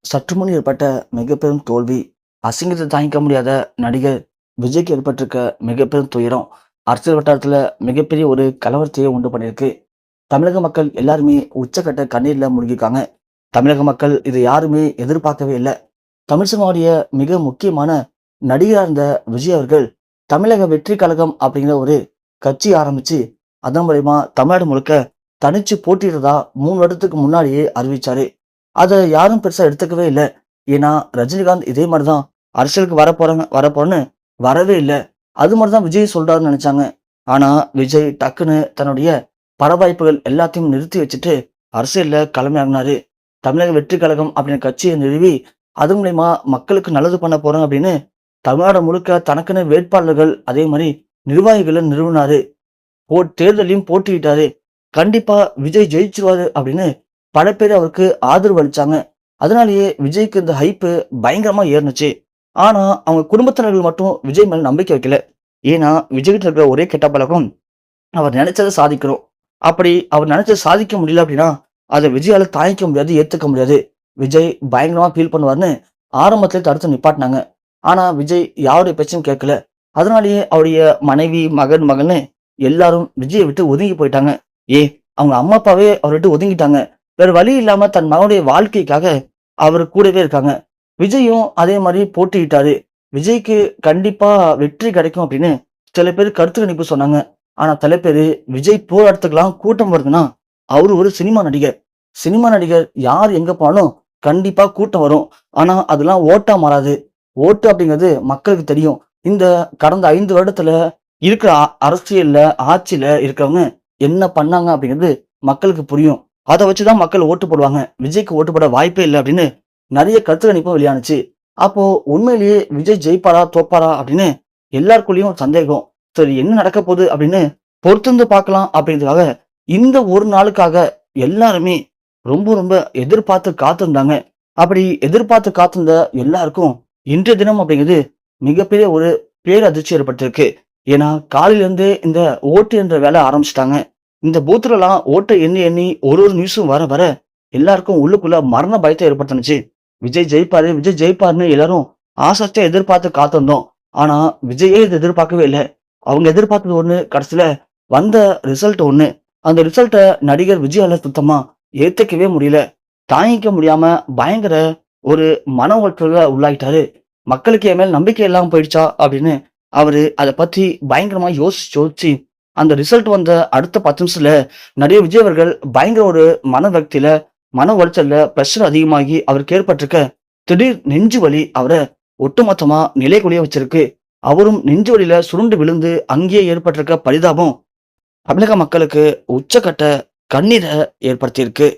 சற்று முன் ஏற்பட்ட மிகப்பெரும் தோல்வி, அசிங்கத்தை தாங்கிக்க முடியாத நடிகர் விஜய்க்கு ஏற்பட்டிருக்க மிகப்பெரும் துயரம், அரசியல் வட்டாரத்துல மிகப்பெரிய ஒரு கலவரத்தையே உண்டு பண்ணியிருக்கு. தமிழக மக்கள் எல்லாருமே உச்சக்கட்ட கண்ணீர்ல மூழ்கியிருக்காங்க. தமிழக மக்கள் இதை யாருமே எதிர்பார்க்கவே இல்ல. தமிழ் சினிமாவுடைய மிக முக்கியமான நடிகரா இருந்த விஜய் அவர்கள், தமிழக வெற்றி கழகம் அப்படிங்கிற ஒரு கட்சி ஆரம்பிச்சு, அதன் மூலியமா தமிழ்நாடு முழுக்க தனிச்சு போட்டியிடுறதா 3 வருடத்துக்கு முன்னாடியே அறிவிச்சாரு. அத யாரும் பெருசா எடுத்துக்கவே இல்ல. ஏன்னா, ரஜினிகாந்த் இதே மாரி தான் அரசியலுக்கு வரப்போறேன்னு வரவே இல்ல. அது மாரி தான் விஜய் சொல்றாருன்னு நெனச்சாங்க. ஆனா, விஜய் டக்குன்னு தன்னுடைய பட வாய்ப்புகள் எல்லாத்தையும் நிறுத்தி வச்சுட்டு அரசியல்ல களமிறங்குனாரு. தமிழக வெற்றி கழகம் அப்படின்னு கட்சிய நிறுவி, அது மூலியமா மக்களுக்கு நல்லது பண்ண போறேன் அப்படின்னு தமிழ்நாடு முழுக்க தனக்குன்னு வேட்பாளர்கள், அதே மாரி நிர்வாகிகள நிறுவினாரு. தேர்தலையும் போட்டியிட்டாரு. கண்டிப்பா விஜய் ஜெயிச்சுருவாரு அப்படின்னு பல பேர் அவருக்கு ஆதரவு அளிச்சாங்க. அதனாலேயே விஜய்க்கு இந்த ஹைப்பு பயங்கரமா ஏறுனுச்சு. ஆனா, அவங்க குடும்பத்தினர்கள் மட்டும் விஜய் மேல நம்பிக்கை வைக்கல. ஏன்னா, விஜய்கிட்ட இருக்கிற ஒரே கெட்ட பழக்கம், அவர் நினைச்சத சாதிக்கணும். அப்படி அவர் நினைச்சத சாதிக்க முடியல அப்படின்னா, அத விஜயால தாங்கிக்க முடியாது, ஏத்துக்க முடியாது. விஜய் பயங்கரமா ஃபீல் பண்ணுவார்ன்னு ஆரம்பத்திலே தடுத்து நிப்பாட்டினாங்க. ஆனா, விஜய் யாருடைய பேச்சையும் கேட்கல. அதனாலேயே அவருடைய மனைவி, மகன்னு எல்லாரும் விஜய விட்டு ஒதுங்கி போயிட்டாங்க. அவங்க அம்மா, அப்பாவே அவர விட்டு ஒதுங்கிட்டாங்க. வேற வழி இல்லாம தன் மகனுடைய வாழ்க்கைக்காக அவரு கூடவே இருக்காங்க. விஜயும் அதே மாரி போட்டியிட்டாரு. விஜய்க்கு கண்டிப்பா வெற்றி கிடைக்கும் அப்படின்னு சில பேர் கருத்து கணிப்பு சொன்னாங்க. ஆனா சில பேரு விஜய் போற இடத்துக்குலாம் கூட்டம் வருதுன்னா, அவரு ஒரு சினிமா நடிகர். சினிமா நடிகர் யார் எங்க போனாலும் கண்டிப்பா கூட்டம் வரும். ஆனா அதெல்லாம் ஓட்டா மாறாது. ஓட்டு அப்படிங்கிறது மக்களுக்கு தெரியும். இந்த கடந்த 5 வருடத்துல இருக்கிற அரசியல்ல, ஆட்சியில இருக்கிறவங்க என்ன பண்ணாங்க அப்படிங்கிறது மக்களுக்கு புரியும். அத வச்சுதான் மக்கள் ஓட்டு போடுவாங்க. விஜய்க்கு ஓட்டு போட வாய்ப்பே இல்ல அப்படின்னு நெறைய கருத்து கணிப்பும் வெளியானுச்சு. அப்போ உண்மையிலேயே விஜய் ஜெயிப்பாரா? தோப்பாரா? அப்படின்னு எல்லாருக்குள்ளயும் ஒரு சந்தேகம். சரி, என்ன நடக்க போகுது அப்படின்னு பொறுத்திருந்து பார்க்கலாம் அப்படின்றதுக்காக, இந்த ஒரு நாளுக்காக எல்லாருமே ரொம்ப ரொம்ப எதிர்பார்த்து காத்திருந்தாங்க. அப்படி எதிர்பார்த்து காத்திருந்த எல்லாருக்கும் இன்றைய தினம் அப்படிங்கிறது மிகப்பெரிய ஒரு பேரதிர்ச்சி ஏற்பட்டிருக்கு. ஏன்னா, காலையில இருந்தே இந்த ஓட்டு என்ற வேலை ஆரம்பிச்சுட்டாங்க. இந்த பூத்துலலாம் ஓட்ட எண்ணி எண்ணி ஒரு ஒரு நியூஸும் வர வர எல்லாருக்கும் உள்ளுக்குள்ள மரண பயத்தை ஏற்படுத்துனுச்சு. விஜய் ஜெயிப்பாரு, விஜய் ஜெயிப்பாருன்னு எல்லாரும் ஆசையா எதிர்பார்த்து காத்திருந்தோம். ஆனா விஜயே இத எதிர்பார்க்கவே இல்ல. அவங்க எதிர்பார்த்தது ஒண்ணு, கடைசியில வந்த ரிசல்ட் ஒண்ணு. அந்த ரிசல்ட்ட நடிகர் விஜயால சுத்தமா ஏத்துக்கவே முடியல. தாங்கிக்க முடியாம பயங்கர ஒரு மன உளைச்சல்ல உள்ளாயிட்டாரு. மக்களுக்கு என் மேல நம்பிக்கை இல்லாம போயிடுச்சா அப்படின்னு அவரு அத பத்தி பயங்கரமா யோசிச்சு யோசிச்சு அந்த ரிசல்ட் வந்த அடுத்த 10 நிமிஷத்துல நடிகர் விஜய் அவர்கள் பயங்கர ஒரு மன விரக்தியில, மன உளைச்சல்ல, பிரஷர் அதிகமாகி அவருக்கு ஏற்பட்டிருக்க திடீர் நெஞ்சு வலி அவர ஒட்டுமொத்தமா நிலைகுலைய வச்சிருக்கு. அவரும் நெஞ்சு வலியில சுருண்டு விழுந்து அங்கேயே ஏற்பட்டிருக்க பரிதாபம் தமிழக மக்களுக்கு உச்சக்கட்ட கண்ணீரை ஏற்படுத்தியிருக்கு.